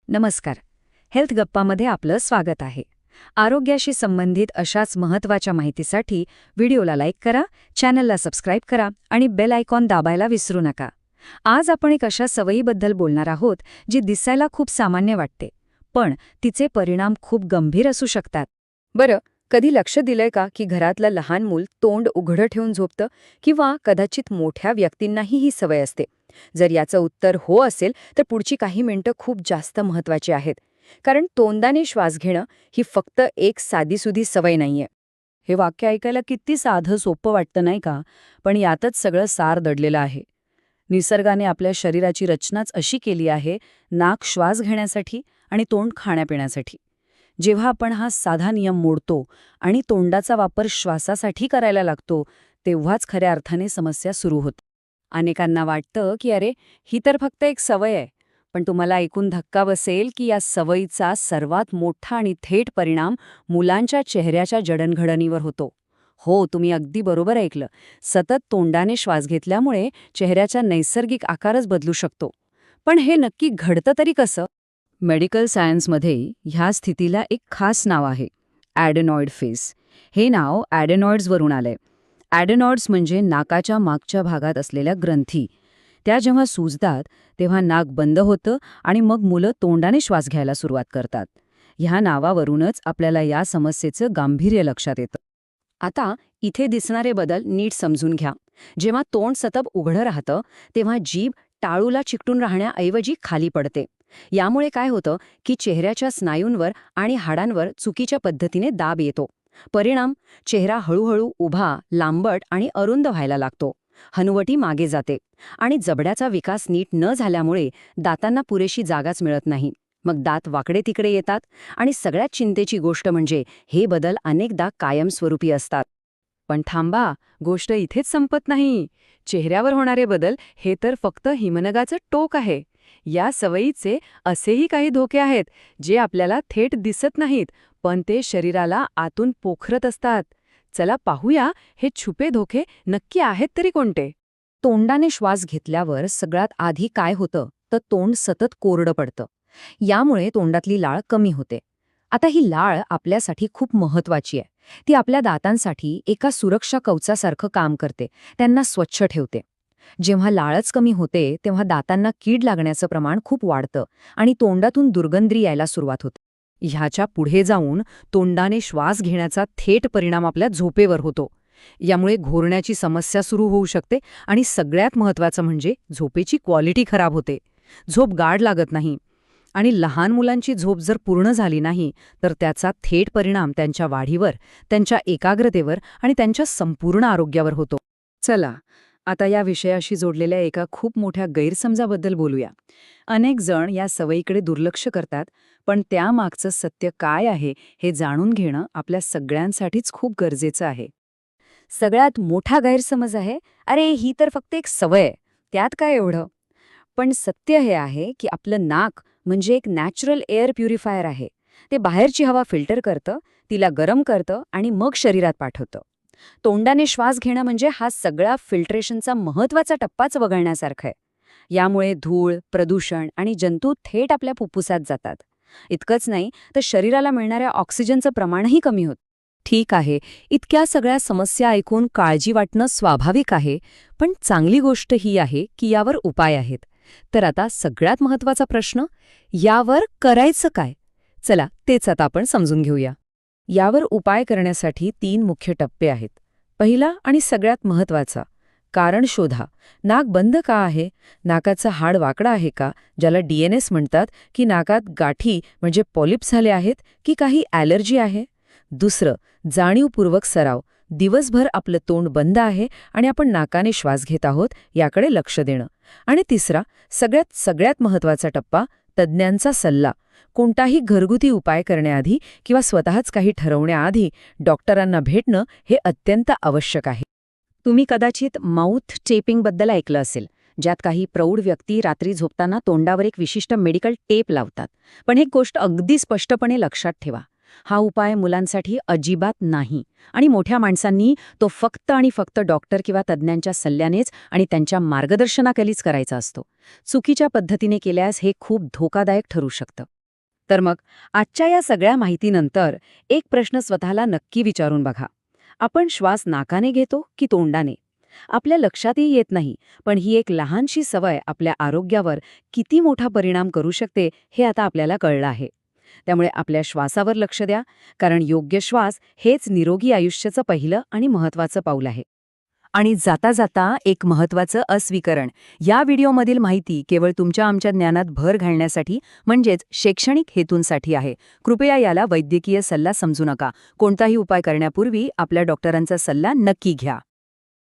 नमस्कार. हेल्थ गप्पामध्ये आपलं स्वागत आहे. आरोग्याशी संबंधित अशाच महत्त्वाच्या माहितीसाठी व्हिडिओला लाईक करा, चॅनलला सबस्क्राईब करा आणि बेल आयकॉन दाबायला विसरू नका. आज आपण एक अशा सवयीबद्दल बोलणार आहोत जी दिसायला खूप सामान्य वाटते, पण तिचे परिणाम खूप गंभीर असू शकतात. बरं, कधी लक्ष दिलंय का की घरातलं लहान मूल तोंड उघडं ठेवून झोपतं किंवा कदाचित मोठ्या व्यक्तींनाही ही सवय असते? जर याचं उत्तर हो असेल तर पुढची काही मिनिटं खूप जास्त महत्त्वाची आहेत. कारण तोंडाने श्वास घेणं ही फक्त एक साधीसुधी सवय नाहीये. हे वाक्य ऐकायला किती साधं सोपं वाटतं नाही का? पण यातच सगळं सार दडलेलं आहे. निसर्गाने आपल्या शरीराची रचनाच अशी केली आहे, नाक श्वास घेण्यासाठी आणि तोंड खाण्यापिण्यासाठी. जेव्हा आपण हा साधा नियम मोडतो आणि तोंडाचा वापर श्वासासाठी करायला लागतो, तेव्हाच खऱ्या अर्थाने समस्या सुरू होते. अनेकांना वाटतं की अरे, ही तर फक्त एक सवय आहे. पण तुम्हाला ऐकून धक्का बसेल की या सवयीचा सर्वात मोठा आणि थेट परिणाम मुलांच्या चेहऱ्याच्या जडणघडणीवर होतो. हो, तुम्ही अगदी बरोबर ऐकलं. सतत तोंडाने श्वास घेतल्यामुळे चेहऱ्याचा नैसर्गिक आकारच बदलू शकतो. पण हे नक्की घडतं तरी कसं? मेडिकल सायन्समध्ये ह्या स्थितीला एक खास नाव आहे, ॲडेनॉइड फेस. हे नाव ॲडेनॉइड्सवरून आलंय. ॲडेनॉइड्स म्हणजे नाकाच्या मागच्या भागात असलेल्या ग्रंथी. त्या जेव्हा सुजतात तेव्हा नाक बंद होतं आणि मग मुलं तोंडाने श्वास घ्यायला सुरुवात करतात. ह्या नावावरूनच आपल्याला या समस्येचं गांभीर्य लक्षात येतं. आता इथे दिसणारे बदल नीट समजून घ्या. जेव्हा तोंड सतत उघडं राहतं तेव्हा जीभ टाळूला चिकटून राहण्याऐवजी खाली पडते. यामुळे काय होतं की चेहऱ्याच्या स्नायूंवर आणि हाडांवर चुकीच्या पद्धतीने दाब येतो. परिणाम, चेहरा हळूहळू उभा, लांबट आणि अरुंद व्हायला लागतो. हनुवटी मागे जाते आणि जबड्याचा विकास नीट न झाल्यामुळे दातांना पुरेशी जागाच मिळत नाही. मग दात वाकडे तिकडे येतात आणि सगळ्यात चिंतेची गोष्ट म्हणजे हे बदल अनेकदा कायमस्वरूपी असतात. पण थांबा, गोष्ट इथेच संपत नाही. चेहऱ्यावर होणारे बदल हे तर फक्त हिमनगाचं टोक आहे. या सवयीचे असेही काही धोके आहेत जे आपल्याला थेट दिसत नाहीत, पण ते शरीराला आतून पोखरत असतात. चला पाहूया हे छुपे धोके नक्की आहेत तरी कोणते. तोंडाने श्वास घेतल्यावर सगळ्यात आधी काय होतं तर तोंड सतत कोरडं पडतं. यामुळे तोंडातली लाळ कमी होते. आता ही लाळ आपल्यासाठी खूप महत्वाची आहे. ती आपल्या दातांसाठी एका सुरक्षा कवचासारखं काम करते, त्यांना स्वच्छ ठेवते. जेव्हा लाळच कमी होते तेव्हा दातांना कीड लागण्याचं प्रमाण खूप वाढतं आणि तोंडातून दुर्गंधी यायला सुरुवात होते. ह्याच्या पुढे जाऊन तोंडाने श्वास घेण्याचा थेट परिणाम आपल्या झोपेवर होतो. यामुळे घोरण्याची समस्या सुरू होऊ शकते आणि सगळ्यात महत्त्वाचं म्हणजे झोपेची क्वालिटी खराब होते. झोप गाढ लागत नाही आणि लहान मुलांची झोप जर पूर्ण झाली नाही तर त्याचा थेट परिणाम त्यांच्या वाढीवर, त्यांच्या एकाग्रतेवर आणि त्यांच्या संपूर्ण आरोग्यावर होतो. चला, आता या विषयाशी जोडलेल्या एका खूप मोठ्या गैरसमजाबद्दल बोलूया. अनेक जण या सवयीकडे दुर्लक्ष करतात, पण त्यामागचं सत्य काय आहे हे जाणून घेणं आपल्या सगळ्यांसाठीच खूप गरजेचं आहे. सगळ्यात मोठा गैरसमज आहे, अरे ही तर फक्त एक सवय आहे, त्यात काय एवढं. पण सत्य हे आहे की आपलं नाक म्हणजे एक नॅचरल एअर प्युरिफायर आहे. ते बाहेरची हवा फिल्टर करतं, तिला गरम करतं आणि मग शरीरात पाठवतं. तोंडाने श्वास घेणं म्हणजे हा सगळा फिल्ट्रेशनचा महत्त्वाचा टप्पाच वगळण्यासारखा आहे. यामुळे धूळ, प्रदूषण आणि जंतू थेट आपल्या फुफ्फुसात जातात. इतकंच नाही तर शरीराला मिळणाऱ्या ऑक्सिजनचं प्रमाणही कमी होतं. ठीक आहे, इतक्या सगळ्या समस्या ऐकून काळजी वाटणं स्वाभाविक आहे, पण चांगली गोष्ट ही आहे की यावर उपाय आहेत. तर आता सगळ्यात महत्त्वाचा प्रश्न, यावर करायचं काय? चला, तेच आता आपण समजून घेऊया. यावर उपाय करण्यासाठी 3 मुख्य टप्पे आहेत. पहिला आणि सगळ्यात महत्त्वाचा, कारण शोधा. नाक बंद का आहे? नाकाचं हाड वाकडं आहे का, ज्याला DNS म्हणतात, की नाकात गाठी म्हणजे पॉलिप्स झाले आहेत की काही ॲलर्जी आहे? दुसरं, जाणीवपूर्वक सराव. दिवसभर आपलं तोंड बंद आहे आणि आपण नाकाने श्वास घेत आहोत याकडे लक्ष देणं. आणि तिसरा, सगळ्यात महत्त्वाचा टप्पा, तज्ज्ञांचा सल्ला. कोणताही घरगुती उपाय करण्याआधी किंवा स्वतःच काही ठरवण्याआधी डॉक्टरांना भेटणं हे अत्यंत आवश्यक आहे. तुम्ही कदाचित माउथ टेपिंगबद्दल ऐकलं असेल, ज्यात काही प्रौढ व्यक्ती रात्री झोपताना तोंडावर एक विशिष्ट मेडिकल टेप लावतात. पण एक गोष्ट अगदी स्पष्टपणे लक्षात ठेवा, हा उपाय मुलांसाठी अजिबात नाही आणि मोठ्या माणसांनी तो फक्त आणि फक्त डॉक्टर किंवा तज्ज्ञांच्या सल्ल्यानेच आणि त्यांच्या मार्गदर्शनाखालीच करायचा असतो. चुकीच्या पद्धतीने केल्यास हे खूप धोकादायक ठरू शकतं. तर मग आजच्या या सगळ्या माहितीनंतर एक प्रश्न स्वतःला नक्की विचारून बघा. आपण श्वास नाकाने घेतो की तोंडाने? आपल्या लक्षातही येत नाही, पण ही एक लहानशी सवय आपल्या आरोग्यावर किती मोठा परिणाम करू शकते हे आता आपल्याला कळलं आहे. त्यामुळे आपल्या श्वासावर लक्ष द्या, कारण योग्य श्वास हेच निरोगी आयुष्याचं पहिलं आणि महत्त्वाचं पाऊल आहे. आणि जाता जाता एक महत्त्वाचं अस्वीकरण. या व्हिडिओमधील माहिती केवळ तुमच्या आमच्या ज्ञानात भर घालण्यासाठी म्हणजेच शैक्षणिक हेतूंसाठी आहे. कृपया याला वैद्यकीय सल्ला समजू नका. कोणताही उपाय करण्यापूर्वी आपल्या डॉक्टरांचा सल्ला नक्की घ्या.